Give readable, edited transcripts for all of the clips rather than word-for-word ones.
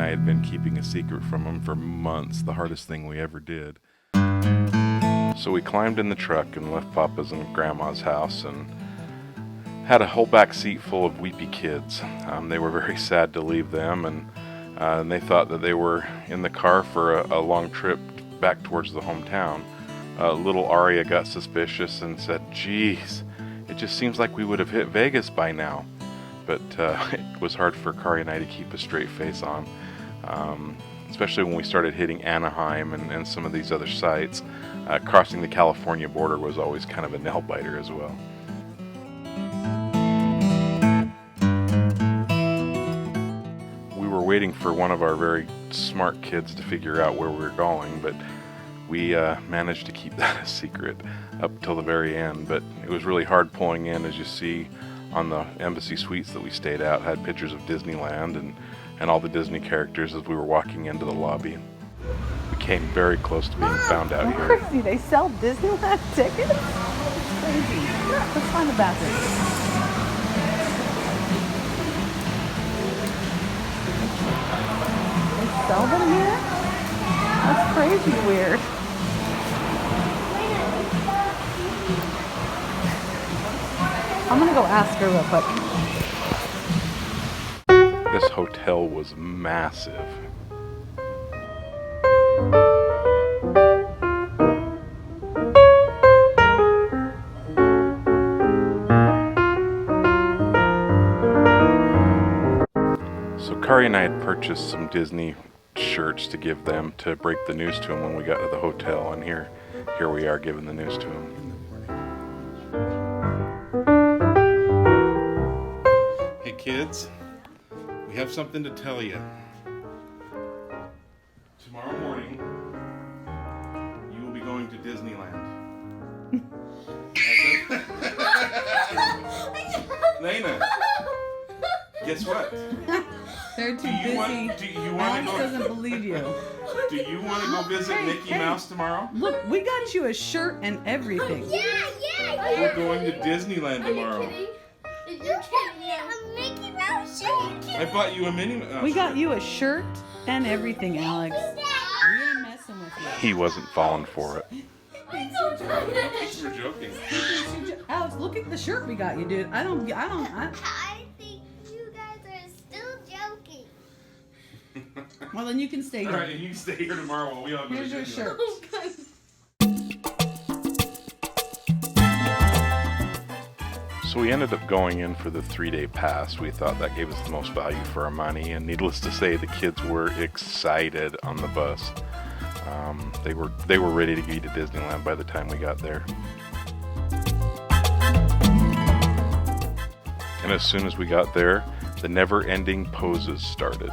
I had been keeping a secret from him for months, the hardest thing we ever did. So we climbed in the truck and left Papa's and Grandma's house and had a whole back seat full of weepy kids. They were very sad to leave them, and they thought that they were in the car for a long trip back towards the hometown. Little Aria got suspicious and said, "Geez, it just seems like we would have hit Vegas by now." But it was hard for Kari and I to keep a straight face on, especially when we started hitting Anaheim and some of these other sites. Crossing the California border was always kind of a nail-biter as well. We were waiting for one of our very smart kids to figure out where we were going, but we managed to keep that a secret up till the very end. But it was really hard pulling in. As you see on the embassy suites that we stayed at, had pictures of Disneyland and all the Disney characters as we were walking into the lobby. We came very close to being found out here. Crazy, they sell Disneyland tickets? It's crazy. Let's find the bathroom. They sell them here? That's crazy weird. I'm gonna go ask her real quick. This hotel was massive. So Kari and I had purchased some Disney shirts to give them to break the news to them when we got to the hotel, and here we are giving the news to them. Hey kids, we have something to tell you. Tomorrow morning, you will be going to Disneyland. Lena, guess what? They're too busy. Alex doesn't believe you. Do you want to go visit Mickey Mouse tomorrow? Look, we got you a shirt and everything. Yeah. We're going to Disneyland tomorrow. Did you get me a Mickey Mouse shirt? I bought you a Minnie Mouse. We got you a shirt and everything, Alex. We ain't messing with you. He wasn't falling for it. It's We're joking. Alex, look at the shirt we got you, dude. I I think you guys are still joking. Well, then you can stay All here. right, and you can stay here tomorrow while we all go Here's to your Disneyland. shirt. So we ended up going in for the 3-day pass. We thought that gave us the most value for our money, and needless to say, the kids were excited on the bus. They were ready to be to Disneyland by the time we got there. And as soon as we got there, the never-ending poses started.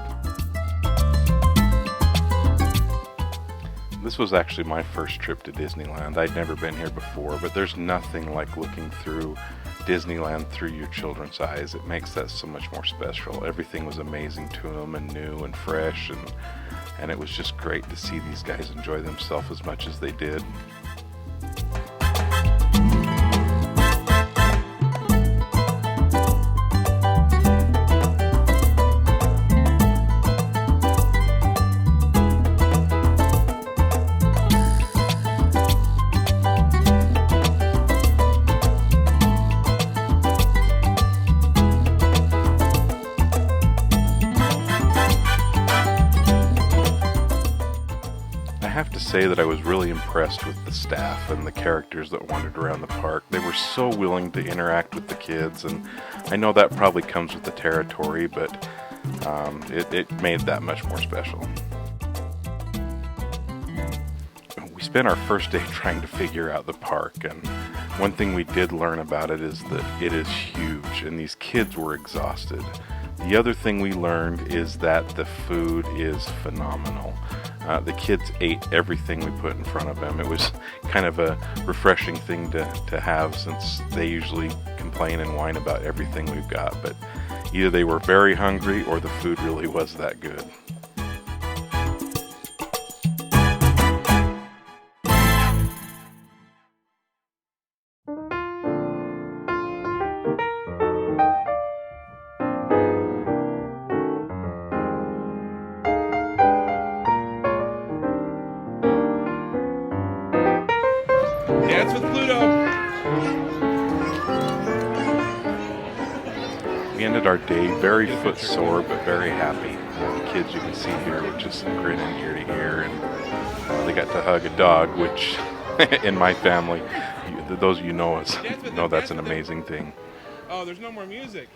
This was actually my first trip to Disneyland. I'd never been here before, but there's nothing like looking through Disneyland through your children's eyes. It makes that so much more special. Everything was amazing to them and new and fresh, and it was just great to see these guys enjoy themselves as much as they did. I have to say that I was really impressed with the staff and the characters that wandered around the park. They were so willing to interact with the kids, and I know that probably comes with the territory, but it made that much more special. We spent our first day trying to figure out the park, and one thing we did learn about it is that it is huge, and these kids were exhausted. The other thing we learned is that the food is phenomenal. The kids ate everything we put in front of them. It was kind of a refreshing thing to have, since they usually complain and whine about everything we've got. But either they were very hungry or the food really was that good. We ended our day very footsore but very happy. The kids you can see here were just grinning ear to ear, and they got to hug a dog, which in my family, those of you know us know that's an amazing thing. Oh, there's no more music.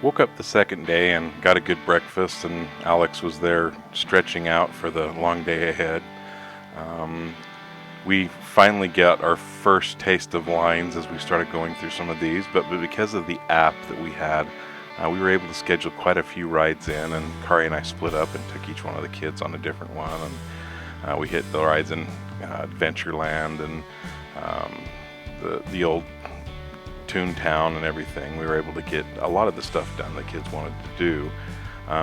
Woke up the second day and got a good breakfast, and Alex was there stretching out for the long day ahead. We finally got our first taste of lines as we started going through some of these, but because of the app that we had, we were able to schedule quite a few rides in, and Kari and I split up and took each one of the kids on a different one, and we hit the rides in Adventureland and the old Toontown and everything. We were able to get a lot of the stuff done the kids wanted to do.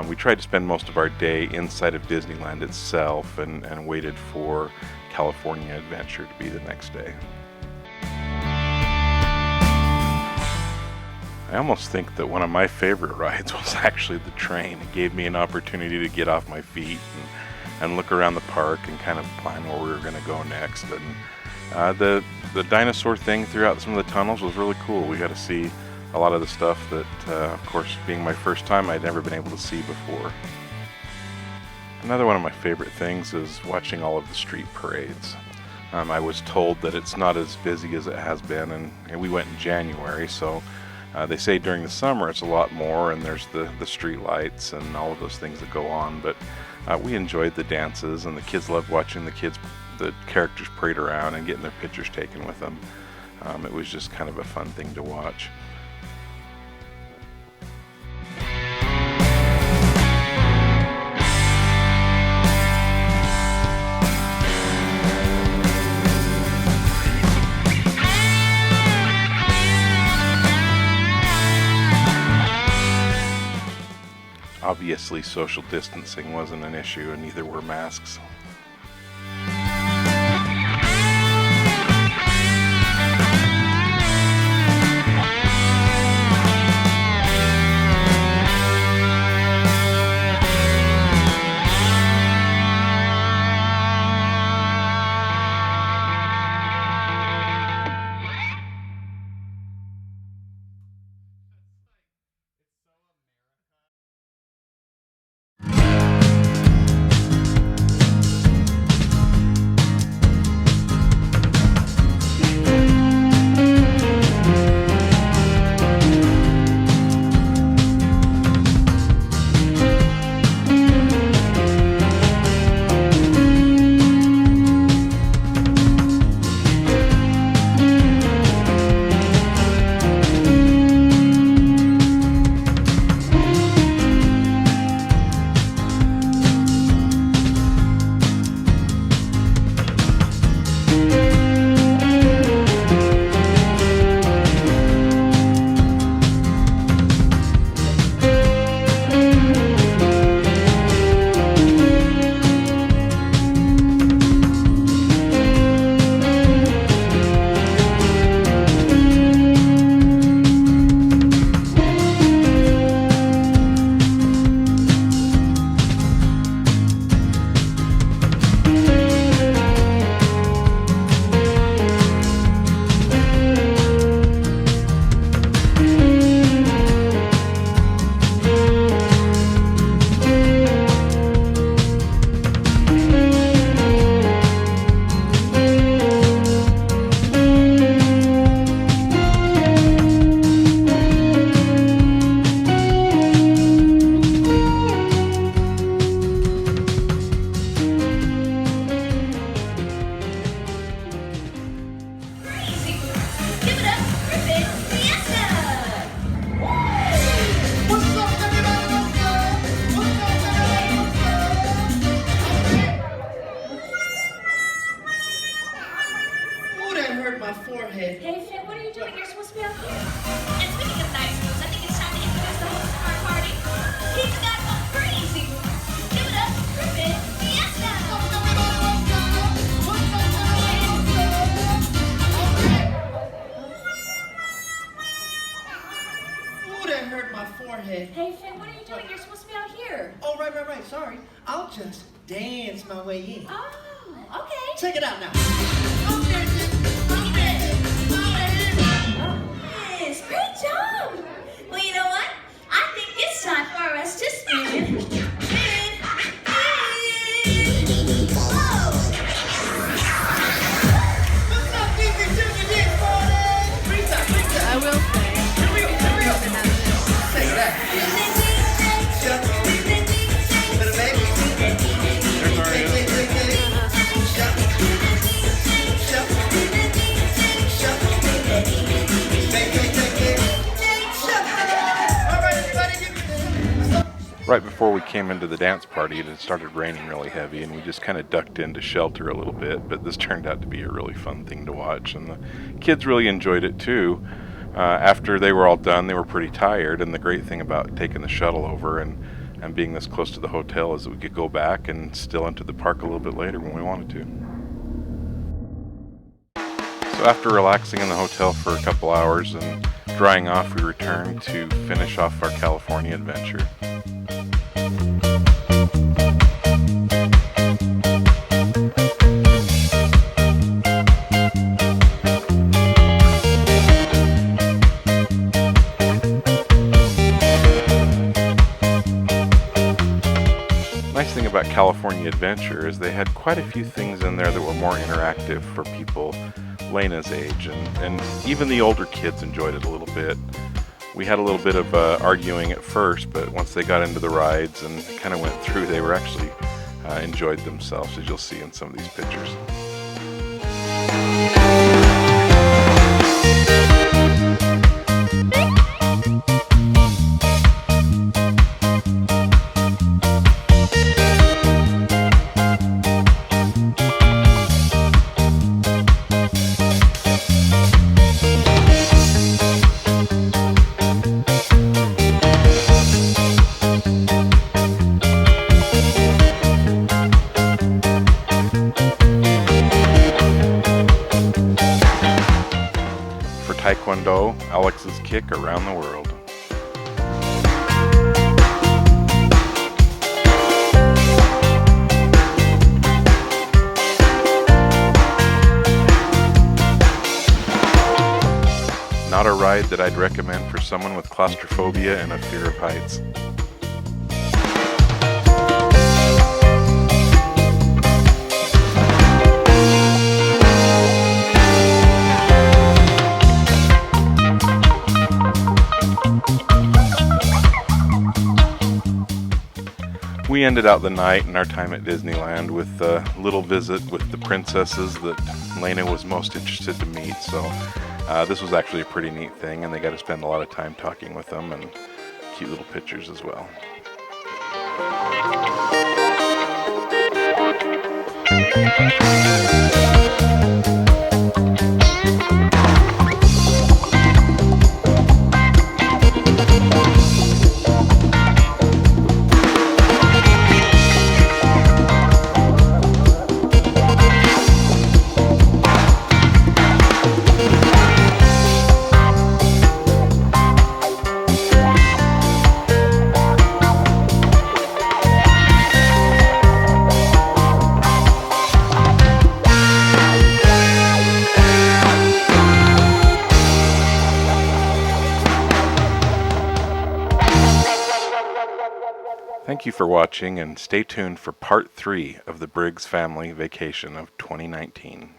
We tried to spend most of our day inside of Disneyland itself and waited for California Adventure to be the next day. I almost think that one of my favorite rides was actually the train. It gave me an opportunity to get off my feet and look around the park and kind of plan where we were going to go next. And the dinosaur thing throughout some of the tunnels was really cool. We got to see a lot of the stuff that, of course, being my first time, I'd never been able to see before. Another one of my favorite things is watching all of the street parades. I was told that it's not as busy as it has been, and we went in January, so they say during the summer it's a lot more, and there's the street lights and all of those things that go on, but we enjoyed the dances, and the kids loved watching the characters parade around and getting their pictures taken with them. It was just kind of a fun thing to watch. Obviously, social distancing wasn't an issue, and neither were masks. Hey, Finn, what are you doing? You're supposed to be out here. And speaking of nice moves, I think it's time to introduce the host of our party. He's the guy called Crazy. Give it up for Finn Fiesta. Ooh, that hurt my forehead. Hey, Finn, what are you doing? You're supposed to be out here. Oh, right. Sorry. I'll just dance my way in. Oh, okay. check it out now. Okay, Yes, great job. Well, you know what? I think it's time for us to spin. what's up, Fifi? Junior did for it. Briggs, I will say. say that. Shut up. Little baby. There's Mario. Shut up. Shut up. Shut up. Shut up. All right, everybody, give me Right before we came into the dance party, it had started raining really heavy, and we just kind of ducked in to shelter a little bit, but this turned out to be a really fun thing to watch, and the kids really enjoyed it too. After they were all done, they were pretty tired, and the great thing about taking the shuttle over and being this close to the hotel is that we could go back and still enter the park a little bit later when we wanted to. So after relaxing in the hotel for a couple hours and drying off, we returned to finish off our California adventure. Nice thing about California Adventure is they had quite a few things in there that were more interactive for people Lena's age, and even the older kids enjoyed it a little bit. We had a little bit of arguing at first, but once they got into the rides and kind of went through, they were actually enjoyed themselves, as you'll see in some of these pictures. Taekwondo, Alex's kick around the world. Not a ride that I'd recommend for someone with claustrophobia and a fear of heights. We ended out the night and our time at Disneyland with a little visit with the princesses that Lena was most interested to meet. So this was actually a pretty neat thing, and they got to spend a lot of time talking with them and cute little pictures as well. Thank you for watching, and stay tuned for part 3 of the Briggs family vacation of 2019.